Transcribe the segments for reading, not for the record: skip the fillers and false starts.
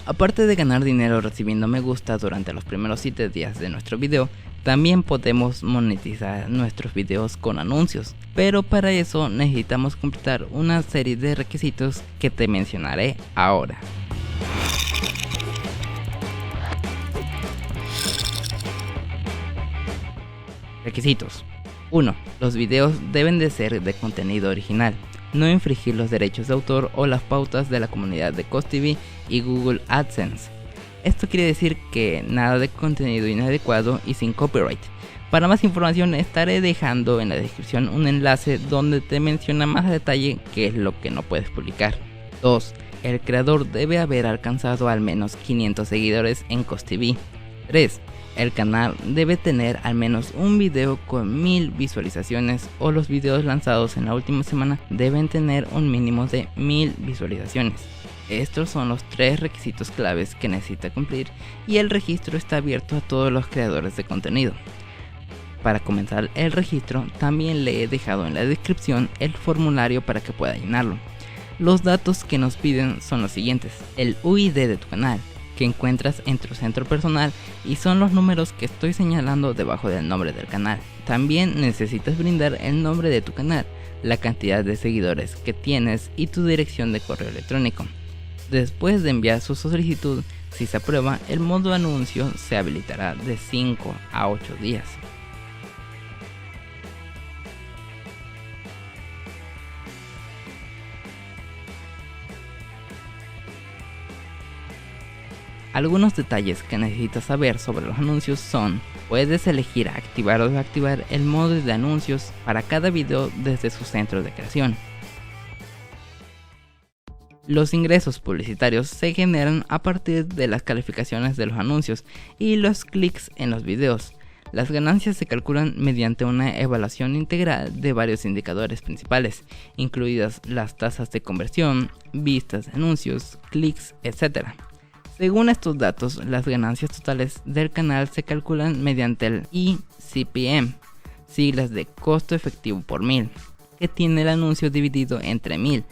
Aparte de ganar dinero recibiendo me gusta durante los primeros 7 días de nuestro video, también podemos monetizar nuestros videos con anuncios, pero para eso necesitamos completar una serie de requisitos que te mencionaré ahora. Requisitos. 1. Los videos deben de ser de contenido original, no infringir los derechos de autor o las pautas de la comunidad de CosTV y Google AdSense. Esto quiere decir que nada de contenido inadecuado y sin copyright. Para más información estaré dejando en la descripción un enlace donde te menciona más a detalle qué es lo que no puedes publicar. 2. El creador debe haber alcanzado al menos 500 seguidores en CosTV. 3. El canal debe tener al menos un video con 1000 visualizaciones o los videos lanzados en la última semana deben tener un mínimo de 1000 visualizaciones. Estos son los 3 requisitos claves que necesita cumplir y el registro está abierto a todos los creadores de contenido. Para comenzar el registro también le he dejado en la descripción el formulario para que pueda llenarlo. Los datos que nos piden son los siguientes: el UID de tu canal, que encuentras en tu centro personal y son los números que estoy señalando debajo del nombre del canal. También necesitas brindar el nombre de tu canal, la cantidad de seguidores que tienes y tu dirección de correo electrónico. Después de enviar su solicitud, si se aprueba, el modo anuncio se habilitará de 5 a 8 días. Algunos detalles que necesitas saber sobre los anuncios son: puedes elegir activar o desactivar el modo de anuncios para cada video desde su centro de creación. Los ingresos publicitarios se generan a partir de las calificaciones de los anuncios y los clics en los videos. Las ganancias se calculan mediante una evaluación integral de varios indicadores principales, incluidas las tasas de conversión, vistas de anuncios, clics, etc. Según estos datos, las ganancias totales del canal se calculan mediante el eCPM, siglas de costo efectivo por 1000, que tiene el anuncio dividido entre 1000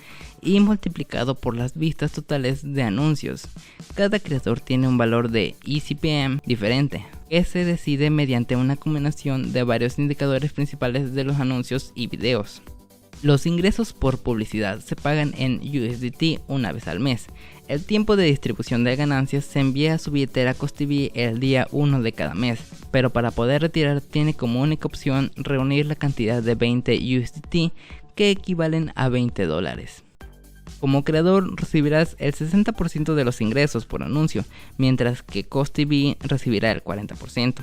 y multiplicado por las vistas totales de anuncios. Cada creador tiene un valor de eCPM diferente, que se decide mediante una combinación de varios indicadores principales de los anuncios y videos. Los ingresos por publicidad se pagan en USDT una vez al mes. El tiempo de distribución de ganancias se envía a su billetera CosTV el día 1 de cada mes, pero para poder retirar tiene como única opción reunir la cantidad de 20 USDT que equivalen a $20. Como creador recibirás el 60% de los ingresos por anuncio, mientras que CosTV recibirá el 40%.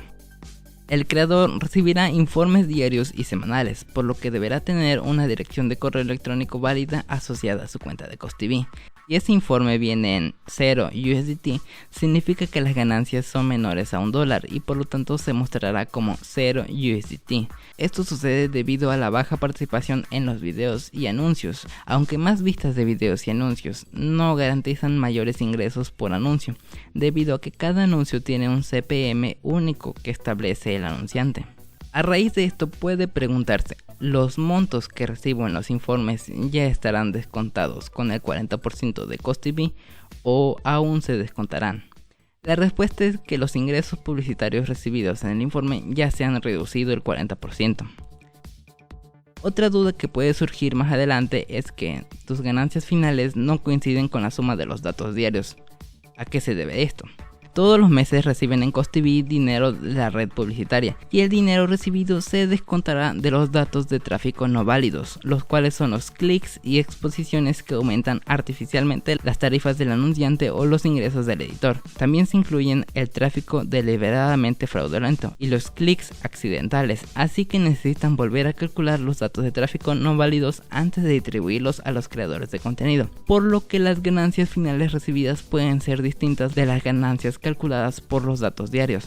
El creador recibirá informes diarios y semanales, por lo que deberá tener una dirección de correo electrónico válida asociada a su cuenta de CosTV. Si ese informe viene en 0 USDT, significa que las ganancias son menores a $1 y por lo tanto se mostrará como 0 USDT. Esto sucede debido a la baja participación en los videos y anuncios, aunque más vistas de videos y anuncios no garantizan mayores ingresos por anuncio, debido a que cada anuncio tiene un CPM único que establece el anunciante. A raíz de esto puede preguntarse, ¿los montos que recibo en los informes ya estarán descontados con el 40% de CosTV o aún se descontarán? La respuesta es que los ingresos publicitarios recibidos en el informe ya se han reducido el 40%. Otra duda que puede surgir más adelante es que tus ganancias finales no coinciden con la suma de los datos diarios. ¿A qué se debe esto? Todos los meses reciben en CosTV dinero de la red publicitaria y el dinero recibido se descontará de los datos de tráfico no válidos, los cuales son los clics y exposiciones que aumentan artificialmente las tarifas del anunciante o los ingresos del editor. También se incluyen el tráfico deliberadamente fraudulento y los clics accidentales, así que necesitan volver a calcular los datos de tráfico no válidos antes de distribuirlos a los creadores de contenido, por lo que las ganancias finales recibidas pueden ser distintas de las ganancias calculadas por los datos diarios.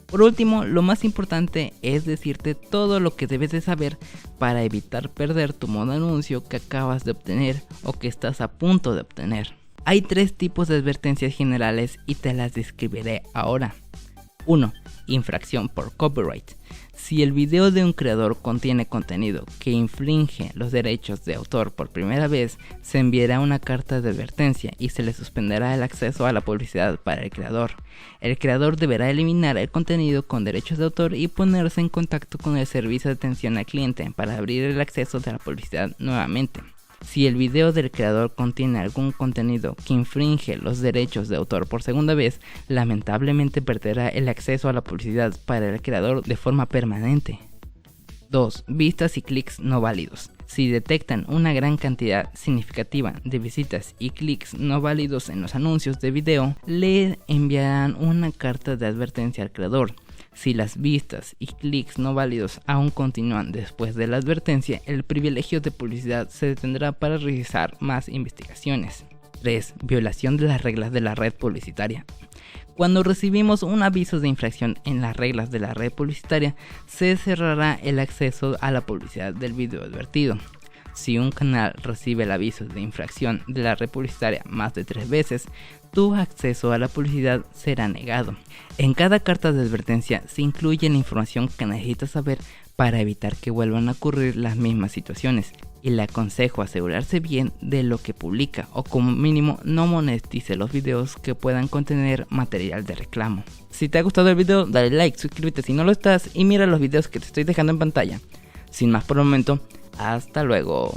Por último, lo más importante es decirte todo lo que debes de saber para evitar perder tu modo anuncio que acabas de obtener o que estás a punto de obtener. Hay 3 tipos de advertencias generales y te las describiré ahora. 1. Infracción por copyright. Si el video de un creador contiene contenido que infringe los derechos de autor por primera vez, se enviará una carta de advertencia y se le suspenderá el acceso a la publicidad para el creador. El creador deberá eliminar el contenido con derechos de autor y ponerse en contacto con el servicio de atención al cliente para abrir el acceso de la publicidad nuevamente. Si el video del creador contiene algún contenido que infringe los derechos de autor por segunda vez, lamentablemente perderá el acceso a la publicidad para el creador de forma permanente. 2. Vistas y clics no válidos. Si detectan una gran cantidad significativa de visitas y clics no válidos en los anuncios de video, le enviarán una carta de advertencia al creador. Si las vistas y clics no válidos aún continúan después de la advertencia, el privilegio de publicidad se detendrá para realizar más investigaciones. 3. Violación de las reglas de la red publicitaria. Cuando recibimos un aviso de infracción en las reglas de la red publicitaria, se cerrará el acceso a la publicidad del video advertido. Si un canal recibe el aviso de infracción de la red publicitaria más de 3 veces, tu acceso a la publicidad será negado. En cada carta de advertencia se incluye la información que necesitas saber para evitar que vuelvan a ocurrir las mismas situaciones, y le aconsejo asegurarse bien de lo que publica o como mínimo no monetice los videos que puedan contener material de reclamo. Si te ha gustado el video, dale like, suscríbete si no lo estás y mira los videos que te estoy dejando en pantalla. Sin más por el momento, hasta luego.